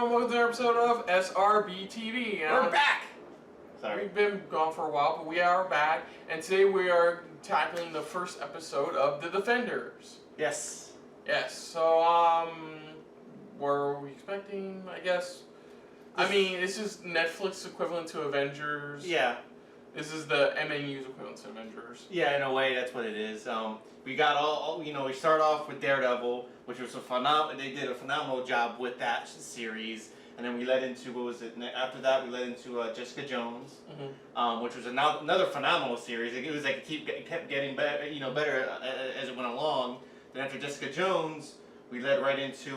everyone, welcome to another episode of SRBTV. We're back! Sorry. We've been gone for a while, but we are back, and today we are tackling the first episode of The Defenders. Yes. Yes, so, were we expecting, I guess? I mean, this is Netflix equivalent to Avengers. Yeah. This is the MNU's equivalent to Avengers. Yeah, in a way, that's what it is. We got all we start off with Daredevil, which was they did a phenomenal job with that series. And then we led into, what was it, after that we led into Jessica Jones, which was another phenomenal series. It was like it kept getting better, better as it went along. Then after Jessica Jones, we led right into,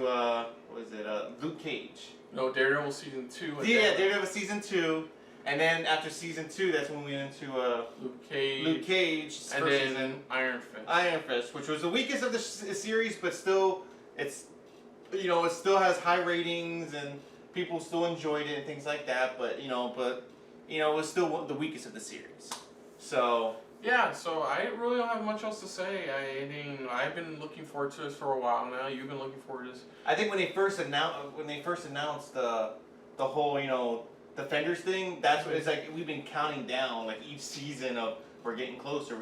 Luke Cage. No, Daredevil Season 2. Yeah, Daredevil Season 2. And then after Season 2, that's when we went into Luke Cage. And then season, Iron Fist. Iron Fist, which was the weakest of the series, but still, it still has high ratings and people still enjoyed it and things like that. But it was still the weakest of the series. So yeah, so I really don't have much else to say. I've been looking forward to this for a while now. You've been looking forward to this. I think when they first announced the whole Defenders thing, that's what it's like. We've been counting down like each season of we're getting closer,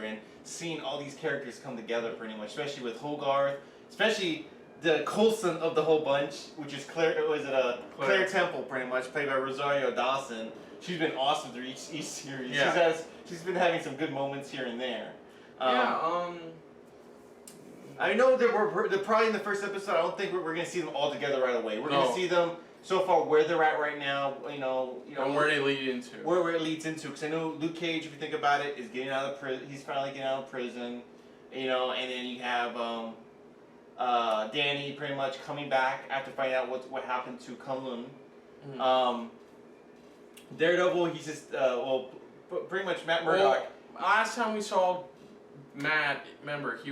and seeing all these characters come together pretty much, especially with Hogarth, especially the Coulson of the whole bunch, which is Claire Temple, pretty much played by Rosario Dawson. She's been awesome through each series. Yeah. She's been having some good moments here and there. I know that they're probably in the first episode. I don't think we're going to see them all together right away. We're going to see them so far where they're at right now. And where they lead into. Where it leads into, because I know Luke Cage, if you think about it, is getting out of prison. He's finally getting out of prison. And then you have Danny pretty much coming back after finding out what happened to Kunlun. Daredevil, he's just pretty much Matt Murdock. Well, last time we saw Matt, remember, he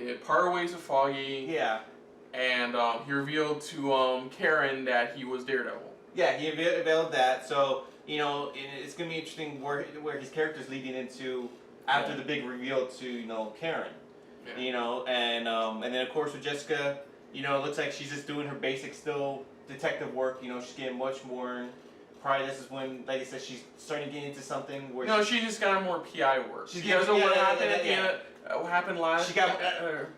had parted ways with Foggy. Yeah. And he revealed to Karen that he was Daredevil. Yeah, he revealed that. So it's gonna be interesting where his character's leading into after the big reveal to Karen. Yeah. And then of course with Jessica, it looks like she's just doing her basic still detective work. She's getting much more. Probably this is when, like I said, she's starting to get into something where. No, she just got more PI work. What happened at the end? What happened last? She got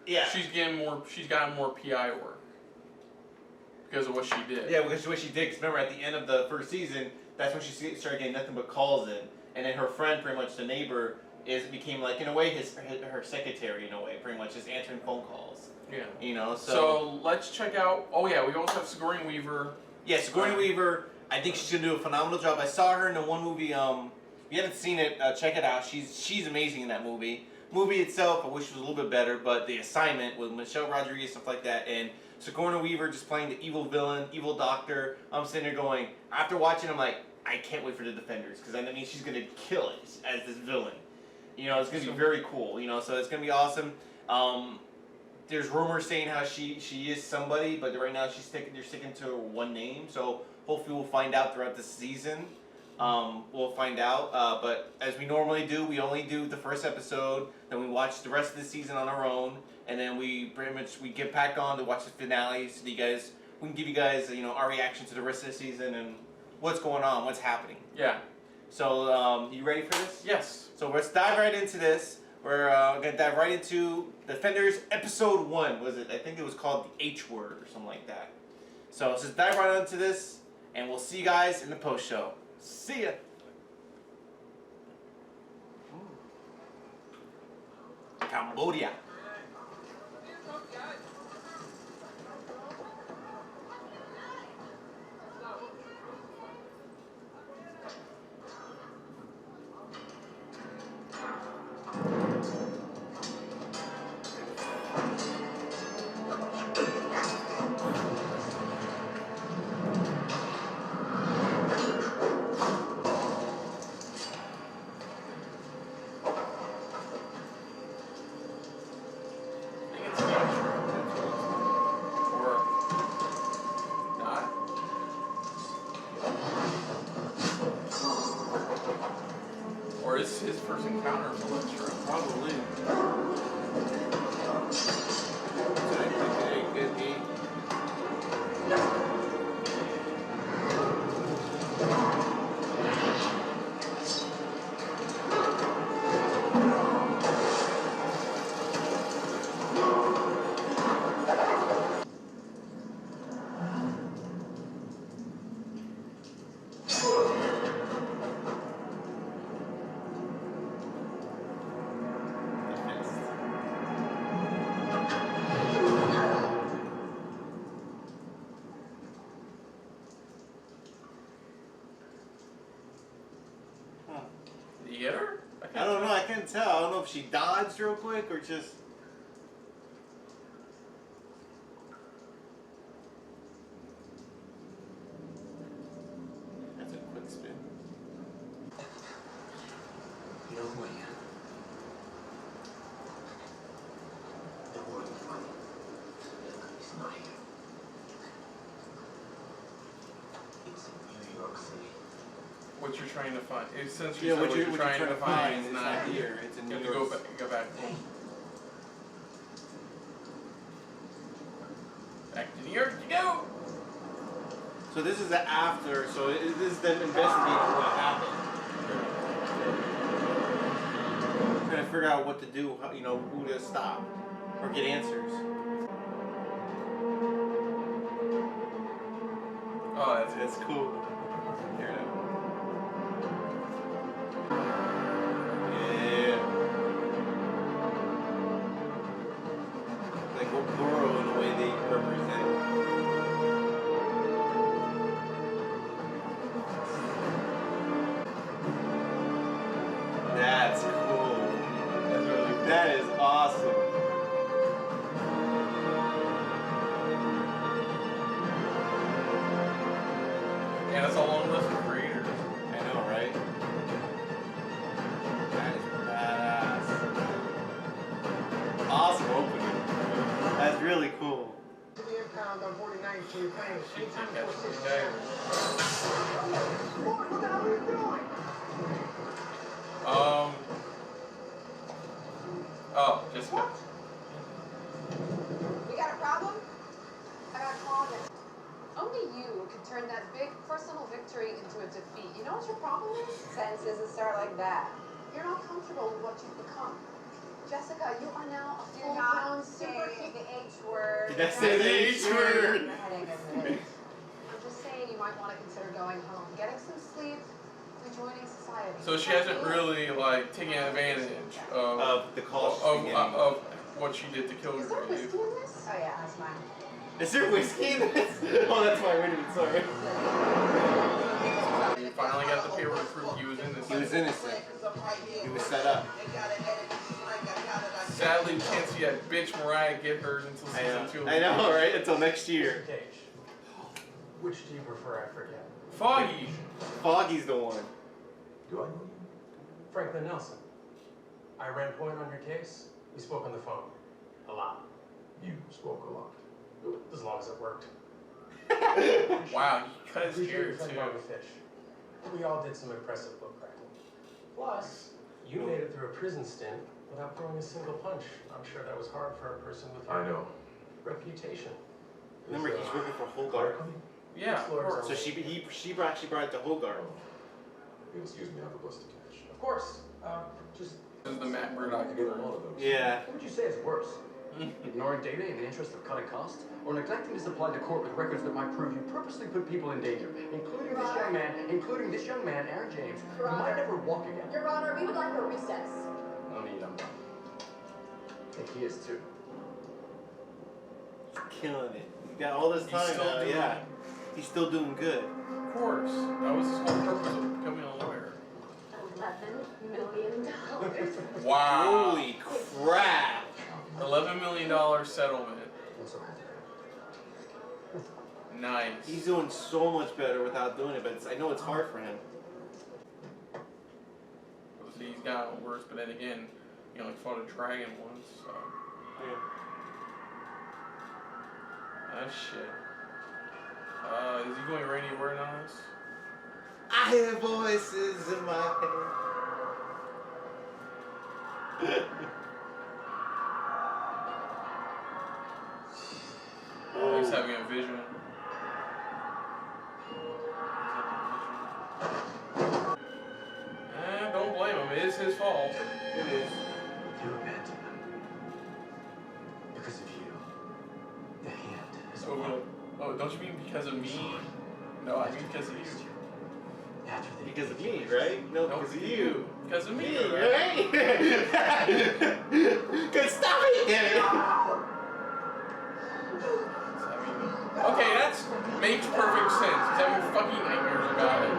She's gotten more PI work because of what she did. Yeah, because of what she did. Because remember, at the end of the first season, that's when she started getting nothing but calls in, and then her friend, pretty much the neighbor, became like in a way her secretary in a way, pretty much just answering phone calls. Yeah. So let's check out. Oh yeah, we also have Sigourney Weaver. Yeah, Sigourney Weaver. I think she's gonna do a phenomenal job. I saw her in the one movie. If you haven't seen it, check it out. She's amazing in that movie. Movie itself, I wish it was a little bit better, but The Assignment with Michelle Rodriguez, stuff like that, and Sigourney Weaver just playing the evil villain, evil doctor. I'm sitting there going, after watching, I'm like, I can't wait for The Defenders, because I mean she's gonna kill it as this villain. It's gonna be very cool. So it's gonna be awesome. There's rumors saying how she is somebody, but right now they're sticking to one name. So hopefully we'll find out throughout the season. We'll find out. But as we normally do, we only do the first episode, then we watch the rest of the season on our own, and then we get back on to watch the finale so we can give you guys our reaction to the rest of the season and what's going on, what's happening. Yeah. So you ready for this? Yes. So let's dive right into this. We're gonna dive right into Defenders Episode 1. I think it was called The H Word or something like that. So let's just dive right into this, and we'll see you guys in the post show. See ya. Cambodia. Or is his first encounter with Electra? Probably. So it could be can't tell. I don't know if she dodged real quick or just. That's a quick spin. No way. Don't worry, money. It's not here. It's in New York City. What you're trying to find. Since Yeah, what you're trying to find is not here. here. It's in You New have to York. go back. Back to New York you go! So this is the after. So this is them investigating what happened. Trying to figure out what to do. How, you know, who to stop or get answers. Oh, That's cool. Here it is. Yeah. Like what borough in the way they represent. That's cool. That's really cool. That is awesome. Yeah, that's a long list of creators. I know, right? That is badass. Awesome opening. That's really cool. To the impound on 49th Street, paying She anytime catch for this 6 guy. Boy, what the hell are you doing? Oh, Jessica. We got a problem? I got a call that only you could turn that big personal victory into a defeat. You know what your problem is? Sentences that start like that. You're not comfortable with what you've become. Jessica, you are now a full-grown superhero. The H word. That's the H word. I'm just saying you might want to consider going home, getting some sleep, rejoining society. So she hasn't really like taken advantage of The call. of what she did to kill Is there her. whiskey in this? Oh yeah, that's mine. Is there whiskey in this? Oh, that's my winning. Sorry. He finally got the paper to prove he was innocent. He was innocent. He was set up. Sadly, we can't see that bitch Mariah get hers until season 2. I know, right? Until next year. Gage. Which do you prefer? I forget. Foggy. Foggy's the one. Do I know you? Franklin Nelson. I ran point on your case. We spoke on the phone. A lot. You spoke a lot. As long as it worked. Wow, he cut his Appreciate hair your friend too. Bobby Fish. We all did some impressive book cracking. Plus, you made it through a prison stint without throwing a single punch. I'm sure that was hard for a person with I your know. reputation. Remember, he's working for Hogarth. Yeah, of course. So she actually brought it to Hogarth. You'll excuse me, I have a bus to catch. Of course. Just This is the Matt Murdock. I get a lot of those. Yeah. What would you say is worse? Ignoring data in the interest of cutting costs, or neglecting to supply the court with records that might prove you purposely put people in danger, including this young man, Aaron James, who might never walk again? Your Honor, we would like a recess. No need, I'm done. I think he is too. Killing it. He got all this He's time still now. doing Yeah. it. He's still doing good. Of course. That was his whole purpose of becoming a lawyer. $11 million. Wow. Holy crap. $11 million settlement. I'm so happy. Nice. He's doing so much better without doing it, but I know it's hard for him. He's gotten worse, but then again, he only fought a dragon once, so. Yeah. That shit. Is he going Rainy Word on us? I hear voices in my head. Oh, he's having a vision. Don't blame him. It is his fault. It is. You abandoned them. Because of you. The hand is So, oh, don't you mean because of me? No, I mean because of you. after they Because of me, right? No, No, because of you. Because of me, Me, right? right? Cause stop it, damn it. Okay, that makes perfect sense. He's having fucking nightmares about it.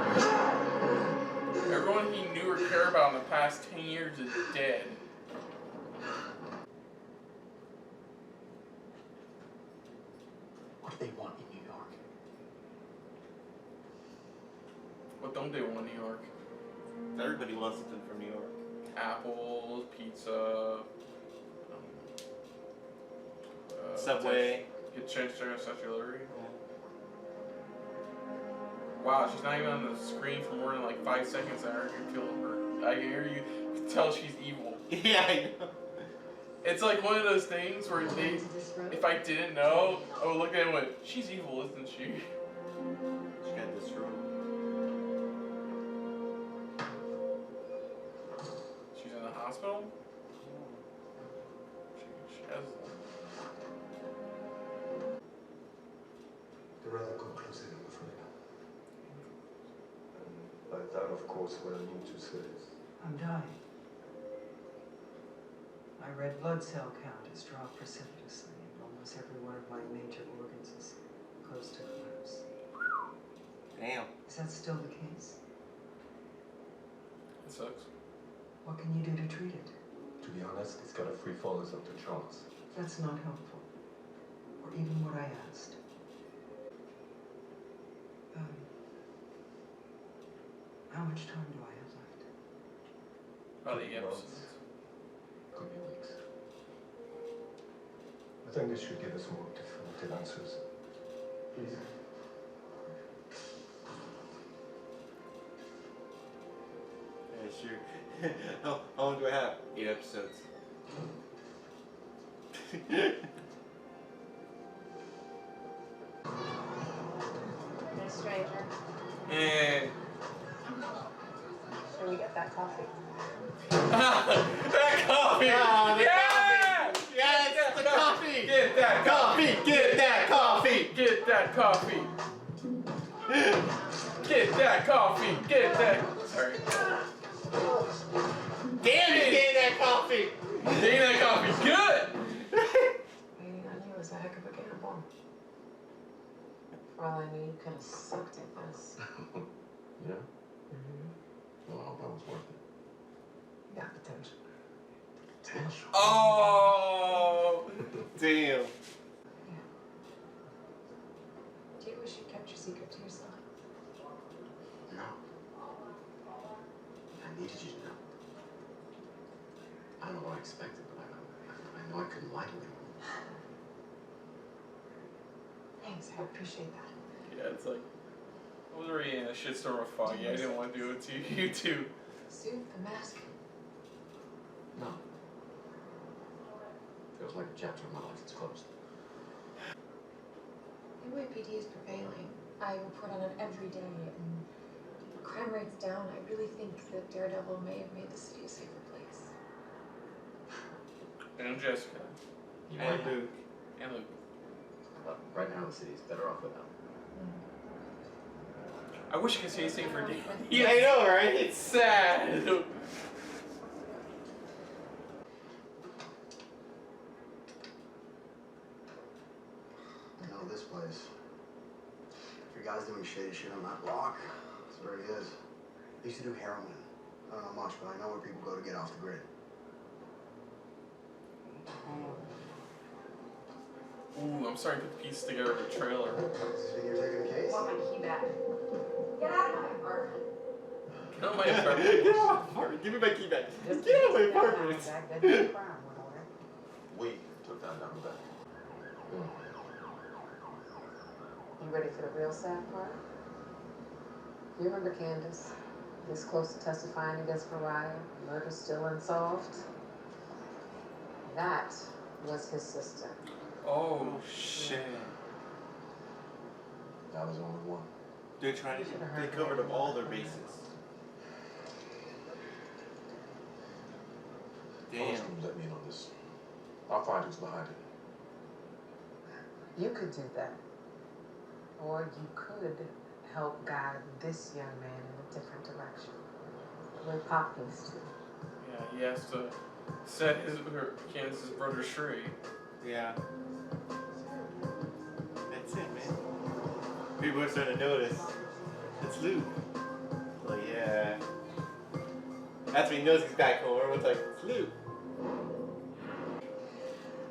Everyone he knew or care about in the past 10 years is dead. What do they want in New York? What don't they want in New York? Everybody wants something from New York. Apples, pizza, Subway. Get changed to statuary. Wow, she's not even on the screen for more than like 5 seconds. I already feel her. I can hear you. You can tell she's evil. Yeah, I know. It's like one of those things where they, if I didn't know, I would look at it and went, she's evil, isn't she? She got this room. She's in the hospital? She has... They're rather conclusive, I'm afraid. And by that, of course, what I mean to say is... I'm dying. My red blood cell count has dropped precipitously, and almost every one of my major organs is close to collapse. Damn. Is that still the case? It sucks. What can you do to treat it? To be honest, it's got a free fall as Dr. Charles. That's not helpful. Or even what I asked. How much time do I have left? About 8 episodes. Could be weeks. I think this should give us more definitive answers. Please. Yeah, sure. How long do I have? 8 episodes. Miss Stranger, And... should we get that coffee? that coffee! Ah, the yeah! coffee! Yes, the coffee! Get that Coffee! Get that coffee! Get that coffee! Get that coffee! Get that... Sorry. Damn it! Get that coffee! Get that coffee. Good! Waiting on you was a heck of a gamble. For all I knew, you could have sucked at this. Yeah? Well, I hope that was worth it. You got potential. Potential. Oh! Damn. Do you wish you kept your secret to yourself? No. I needed you to know. I don't know what I expected, but I know I couldn't lie to anyone. Thanks, I appreciate that. Yeah, it's like... I was already in a shitstorm of Foggy. I didn't want to do it to you too. Suit, the mask. No. Feels like a chapter of my life that's closed. NYPD is prevailing. I report on it every day, and crime rate's down. I really think that Daredevil may have made the city a safer place. And Jessica. And Luke. And Luke. But right now, the city's better off without. I wish I could say the same for Dave. Yeah, I know, right? It's sad. You know this place. If your guy's doing shady shit on that block, that's where he is. He used to do heroin. I don't know much, but I know where people go to get off the grid. Ooh, I'm starting to put the pieces together of a trailer. Does this mean you're taking a case? Want my key back? Get out of my apartment. Get out of my apartment. Get out of my apartment. Give me my key back. Get out of my apartment. We took that down the back. You ready for the real sad part? You remember Candace? This close to testifying against Mariah, murder still unsolved? That was his sister. Oh, shit. That was only one. They're trying to they covered up all their bases. Damn. Let me in on this. I'll find who's behind it. You could do that. Or you could help guide this young man in a different direction. The way Pop used to. Yeah, he has to set Candace's brother straight. Yeah. That's it, man. People are starting to notice. It's Luke. Well, yeah. That's when he knows he's back home. Everyone's like, it's Luke.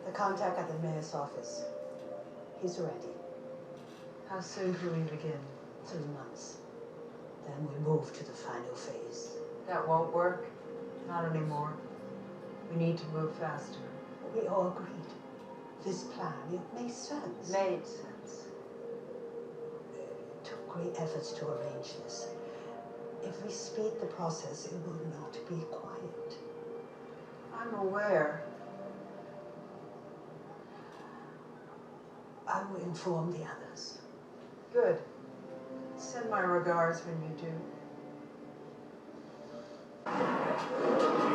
The contact at the mayor's office. He's ready. How soon can we begin? 3 months. Then we move to the final phase. That won't work. Not anymore. We need to move faster. We all agreed. This plan, it made sense. Made sense. It took great efforts to arrange this. If we speed the process, it will not be quiet. I'm aware. I will inform the others. Good. Send my regards when you do.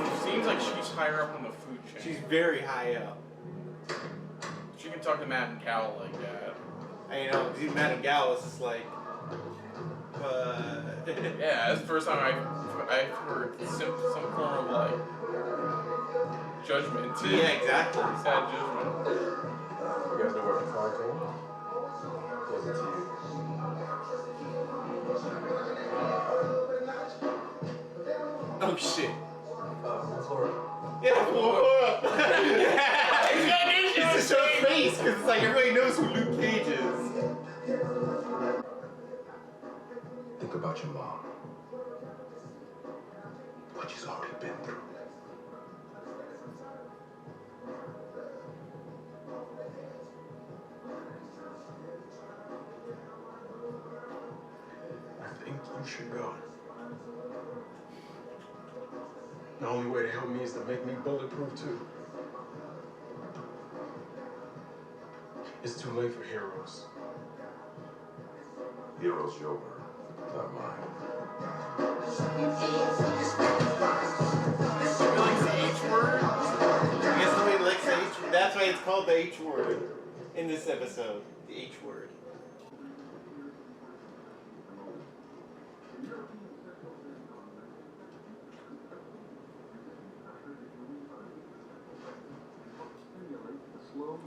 She seems like she's higher up on the food chain. She's very high up. She can talk to Madame Gal like that. And, you know, Madame Gal is just like, Yeah, that's the first time I've heard some form of like judgment. Yeah, exactly. Sad judgment. You guys know where the car came? Was it to you? Oh shit. Flora. Yeah, Flora. It's just her face, because it's like everybody knows who Luke Cage is. Think about your mom. What she's already been through. I think you should go. The only way to help me is to make me bulletproof too. It's too late for heroes. Heroes your word, not mine. She likes the H word. I guess nobody likes the H word. That's why it's called the H word in this episode. The H word.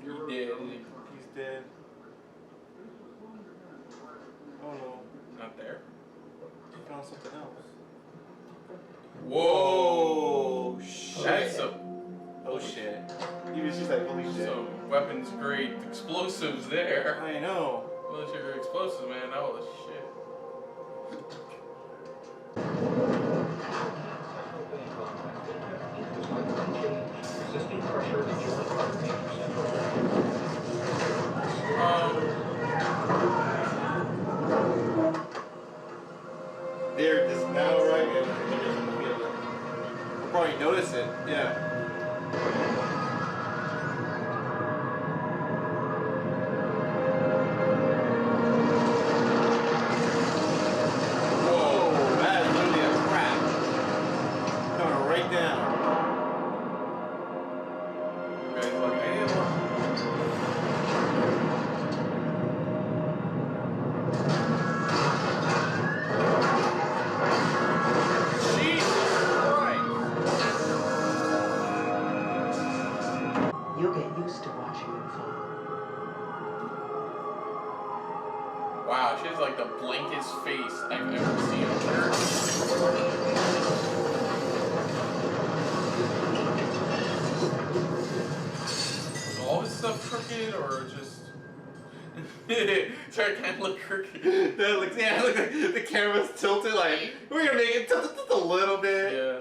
He did. He's dead. Oh no. Not there. He found something else. Whoa! Shit. That's some, Oh shit. He was just like, holy shit. some weapons grade explosives there. I know. Military explosives, man. That was shit. There, just now, right? You'll probably notice it. Yeah. Whoa, that is literally a crack. Coming right down. Guys, like, I didn't Jesus Christ! You'll get used to watching them fall. Wow, she has like the blankest face I've ever seen on her. Is all this stuff crooked or just... Sorry, I can't look crooked. That looks, yeah, look like the camera's tilted. Like we're gonna make it tilted just a little bit. Yeah.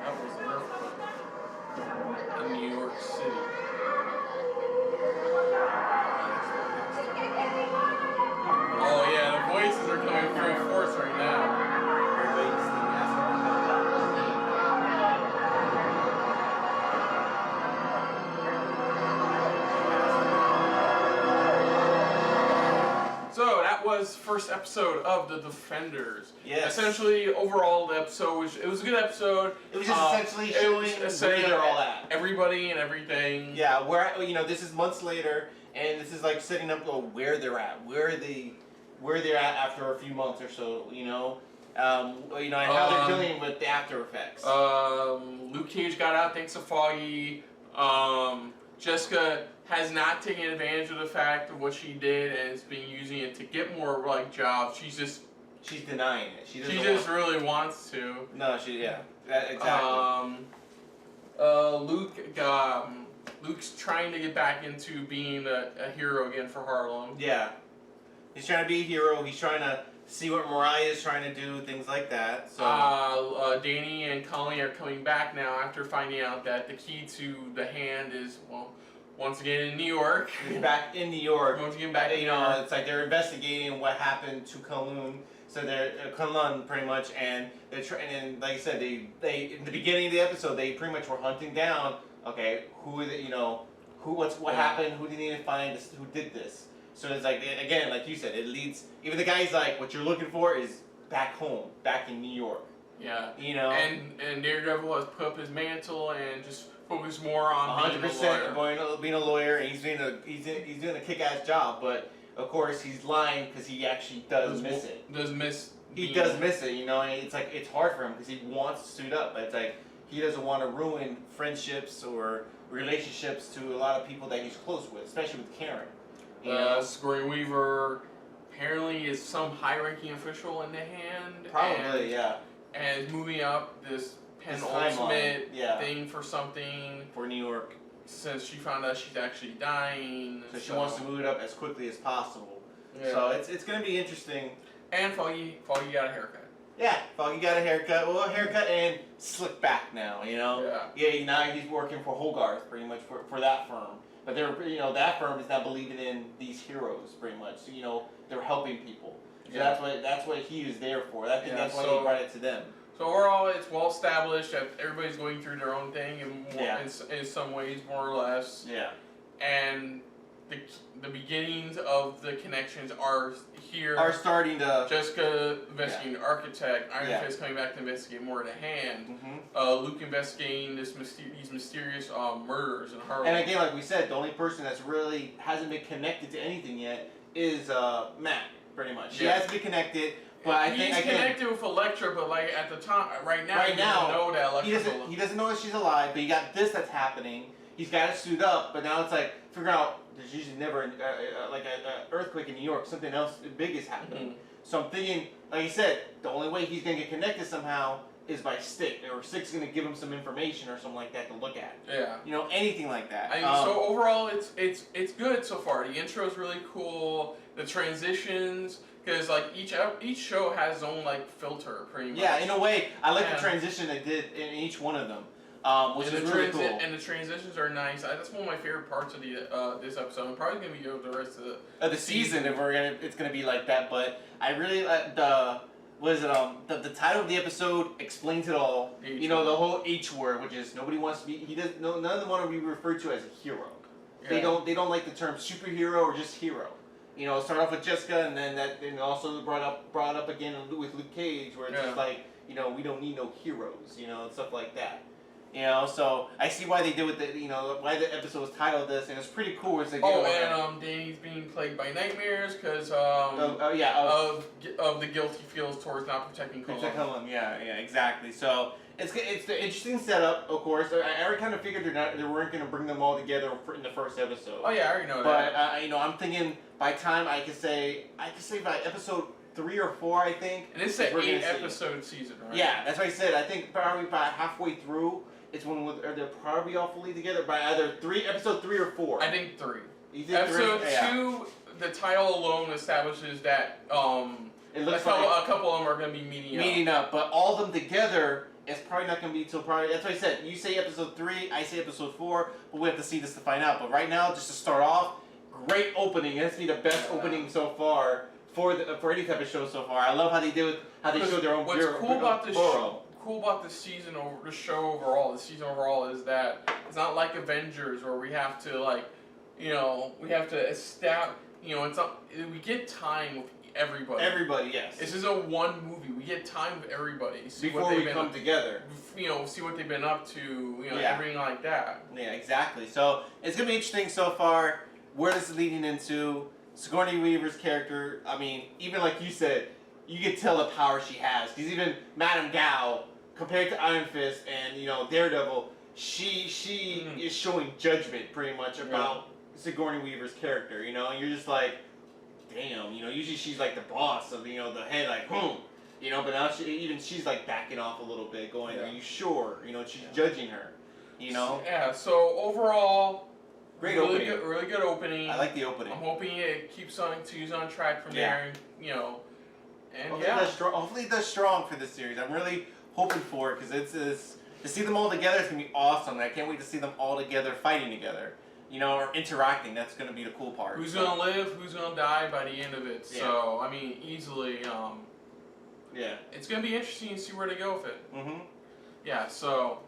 That was an earthquake in New York City. Oh yeah, the voices are coming full force right now. Everybody's So that was first episode of The Defenders. Yes. Essentially, overall, the episode was a good episode. It was just essentially showing where they're all at. Everybody and everything. Yeah, this is months later, and this is like setting up where they're at, where they're at after a few months or so, and how they're dealing with the after effects. Luke Cage got out thanks to Foggy. Jessica has not taken advantage of the fact of what she did and is being using it to get more like jobs. She's denying it. She just really wants to. No, exactly. Luke's trying to get back into being a hero again for Harlem. Yeah. He's trying to be a hero. He's trying to see what Mariah's trying to do, things like that. So Danny and Colleen are coming back now after finding out that the key to the hand is, well, once again in New York. He's back in New York. Once again back in New You know, York. it's like they're investigating what happened to Kowloon. So they're Kunlun pretty much, and they're and like I said, they in the beginning of the episode they pretty much were hunting down. Okay, who is it? You know, what happened? Who do you need to find? Who did this? So it's like again, like you said, it leads. Even the guy's like, what you're looking for is back home, back in New York. Yeah. You know. And Daredevil has put up his mantle and just focused more on 100% being a lawyer, and he's doing a kick-ass job, but. Of course, he's lying because he actually does miss it. He does miss it, you know, and it's like, it's hard for him because he wants to suit up, but it's like, he doesn't want to ruin friendships or relationships to a lot of people that he's close with, especially with Karen. You know? Sigourney Weaver apparently is some high-ranking official in the hand. Probably, yeah. And is moving up this penultimate thing for something. For New York. Since she found out she's actually dying. So she wants to move it up as quickly as possible. Yeah. So it's going to be interesting. And Foggy got a haircut. Yeah, Foggy got a haircut. Well, a haircut and slick back now, you know? Yeah, now he's working for Hogarth pretty much for that firm. But that firm is not believing in these heroes pretty much. So, you know, they're helping people. So that's what he is there for. I think that's why he brought it to them. So overall, it's well established that everybody's going through their own thing in some ways, more or less. Yeah. And the beginnings of the connections are here. Are starting to. Jessica investigating the architect. Iron Fist coming back to investigate more of the hand. Luke investigating these mysterious murders in Harlem. And again, like we said, the only person that's really hasn't been connected to anything yet is Matt. Pretty much. She hasn't been connected. But he's connected with Elektra, but like at the time, right now, he doesn't know that Elektra's he doesn't know that she's alive. But you got this that's happening. He's got to suit up, but now it's like figure out. There's usually never like an earthquake in New York. Something else big is happening. So I'm thinking, like you said, the only way he's gonna get connected somehow is by Stick, or Stick's gonna give him some information or something like that to look at. Yeah. You know, anything like that. So overall, it's good so far. The intro is really cool. The transitions. Because like each show has its own like filter, pretty much. Yeah, in a way, I like the transition they did in each one of them, which is really cool. And the transitions are nice. That's one of my favorite parts of this episode. I'm probably gonna be the rest of the season if it's gonna be like that. But I really like the title of the episode explains it all. You know, the whole H word, which is nobody wants to be. None of them want to be referred to as a hero. Yeah. They don't like the term superhero or just hero. You know, start off with Jessica, and then also brought up again with Luke Cage, where it's just like, you know, we don't need no heroes, you know, and stuff like that. You know, so I see why they did with why the episode was titled this, and it's pretty cool. It's like, Danny's being plagued by nightmares because of the guilt he feels towards not protecting Colum. Yeah, exactly. So it's the interesting setup, of course. I already kind of figured they weren't going to bring them all together in the first episode. Oh yeah, I already know that. But I'm thinking by time I could say by episode 3 or 4, I think. And it's an 8-episode season, right? Yeah, that's what I said. I think probably by halfway through, it's when they're probably all fully together by either episode 3 or 4. I think 3. You think episode 3? 2, the title alone establishes that it looks a couple of them are going to be meeting up. But all of them together, it's probably not going to be till probably. That's what I said. You say episode 3, I say episode 4, but we have to see this to find out. But right now, just to start off, great opening. It has to be the best opening so far for any type of show so far. I love how they did how they showed their own. What's cool about this show? Cool about the show overall. The season overall is that it's not like Avengers where we have to we have to establish. It's not. We get time with everybody. Everybody, yes. This is a one movie. We get time with everybody. Before we come together. See what they've been up to. Everything like that. Yeah, exactly. So it's gonna be interesting so far. Where this is leading into. Sigourney Weaver's character. I mean, even like you said, you can tell the power she has. Because even Madame Gao, compared to Iron Fist and Daredevil, she is showing judgment pretty much about Sigourney Weaver's character, you know, and you're just like, damn, you know, usually she's like the boss of, you know, the head, like, you know, but now she's like backing off a little bit, going, are you sure? You know, she's judging her, you know? Yeah, so overall, great really opening. Really good opening. I like the opening. I'm hoping it keeps on track from there, and, you know, and hopefully it does strong for this series. I'm really hoping for it, because it's to see them all together is going to be awesome. I can't wait to see them all together fighting together, you know, or interacting. That's going to be the cool part. Who's going to live, who's going to die by the end of it. Yeah. So, I mean, easily, it's going to be interesting to see where they go with it. Mm-hmm. Yeah, so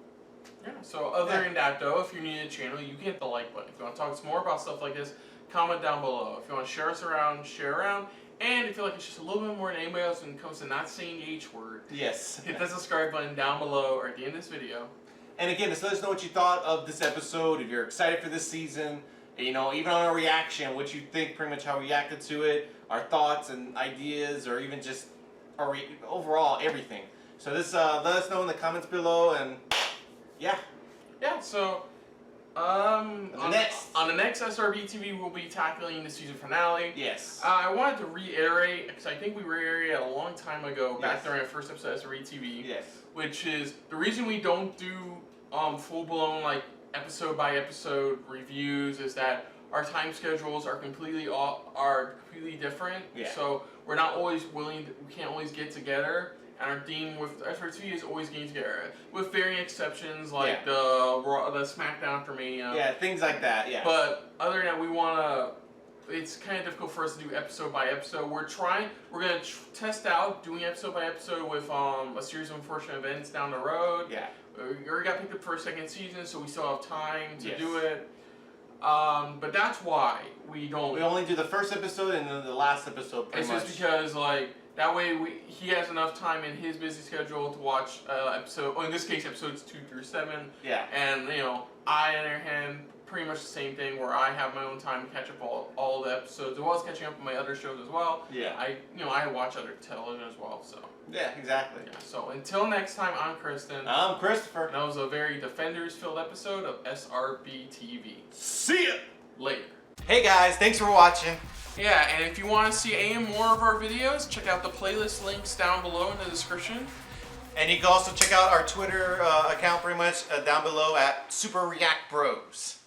other than that, though, if you're new to the channel, you can hit the like button. If you want to talk some more about stuff like this, comment down below. If you want to share us around, share around. And if you feel like it's just a little bit more than anybody else when it comes to not saying the H word, hit the subscribe button down below or at the end of this video. And again, just let us know what you thought of this episode, if you're excited for this season, you know, even on our reaction, what you think, pretty much how we reacted to it, our thoughts and ideas, or even just our overall everything. So this, let us know in the comments below, and so on the next SRB TV, we'll be tackling the season finale. Yes. I wanted to reiterate, because I think we reiterated a long time ago, back during our first episode of SRB TV. Yes. Which is the reason we don't do full-blown like episode-by-episode reviews is that our time schedules are completely different. Yeah. So we're not always we can't always get together. And our theme with SRB TV is always getting together, with varying exceptions like the SmackDown for Mania. Yeah, things like that. Yeah. But other than that, it's kind of difficult for us to do episode by episode. We're gonna test out doing episode by episode with a series of unfortunate events down the road. Yeah. We already got picked up for a second season, so we still have time to do it. But that's why we don't. We only do the first episode and then the last episode. It's just because that way he has enough time in his busy schedule to watch in this case episodes 2 through 7. Yeah. And you know, I on the other hand, pretty much the same thing where I have my own time to catch up all the episodes, as well as catching up on my other shows as well. Yeah. I watch other television as well, so. Yeah, exactly. Yeah, so until next time, I'm Kristen. I'm Christopher. And that was a very Defenders-filled episode of SRB TV. See ya! Later. Hey guys, thanks for watching. Yeah, and if you want to see any more of our videos, check out the playlist links down below in the description. And you can also check out our Twitter account pretty much down below at Super React Bros.